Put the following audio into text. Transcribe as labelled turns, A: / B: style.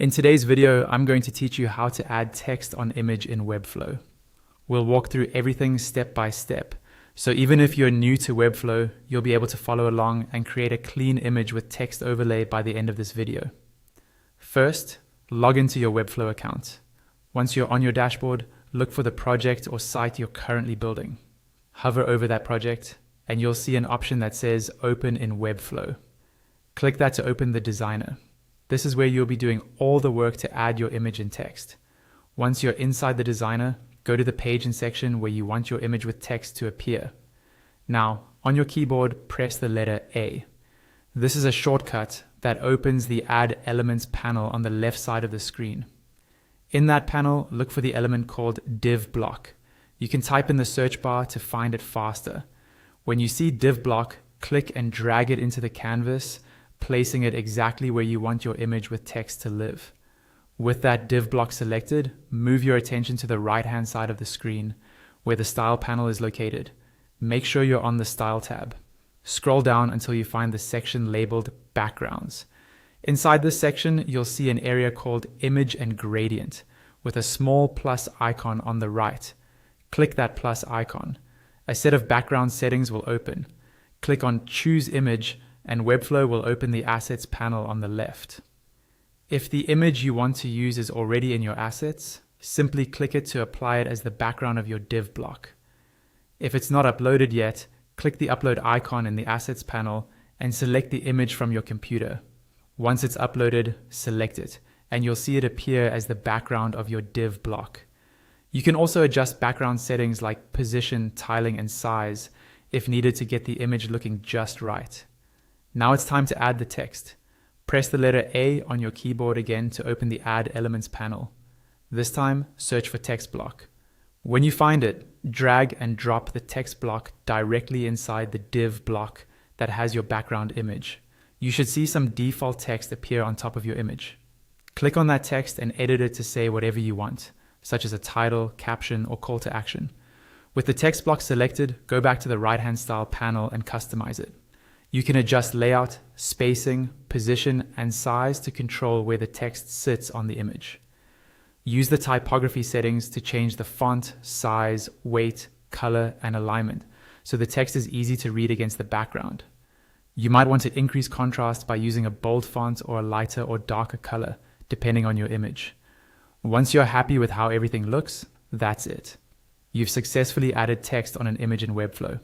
A: In today's video, I'm going to teach you how to add text on image in Webflow. We'll walk through everything step by step. So even if you're new to Webflow, you'll be able to follow along and create a clean image with text overlay by the end of this video. First, log into your Webflow account. Once you're on your dashboard, look for the project or site you're currently building. Hover over that project, and you'll see an option that says Open in Webflow. Click that to open the designer. This is where you'll be doing all the work to add your image and text. Once you're inside the designer, go to the page and section where you want your image with text to appear. Now, on your keyboard, press the letter A. This is a shortcut that opens the Add Elements panel on the left side of the screen. In that panel, look for the element called div block. You can type in the search bar to find it faster. When you see div block, click and drag it into the canvas, placing it exactly where you want your image with text to live. With that div block selected, move your attention to the right-hand side of the screen, where the Style panel is located. Make sure you're on the Style tab. Scroll down until you find the section labeled Backgrounds. Inside this section, you'll see an area called Image and Gradient, with a small plus icon on the right. Click that plus icon. A set of background settings will open. Click on Choose Image, and Webflow will open the Assets panel on the left. If the image you want to use is already in your assets, simply click it to apply it as the background of your div block. If it's not uploaded yet, click the upload icon in the Assets panel and select the image from your computer. Once it's uploaded, select it, and you'll see it appear as the background of your div block. You can also adjust background settings like position, tiling, and size if needed to get the image looking just right. Now it's time to add the text. Press the letter A on your keyboard again to open the Add Elements panel. This time, search for text block. When you find it, drag and drop the text block directly inside the div block that has your background image. You should see some default text appear on top of your image. Click on that text and edit it to say whatever you want, such as a title, caption, or call to action. With the text block selected, go back to the right-hand Style panel and customize it. You can adjust layout, spacing, position, and size to control where the text sits on the image. Use the typography settings to change the font, size, weight, color, and alignment, so the text is easy to read against the background. You might want to increase contrast by using a bold font or a lighter or darker color, depending on your image. Once you're happy with how everything looks, that's it. You've successfully added text on an image in Webflow.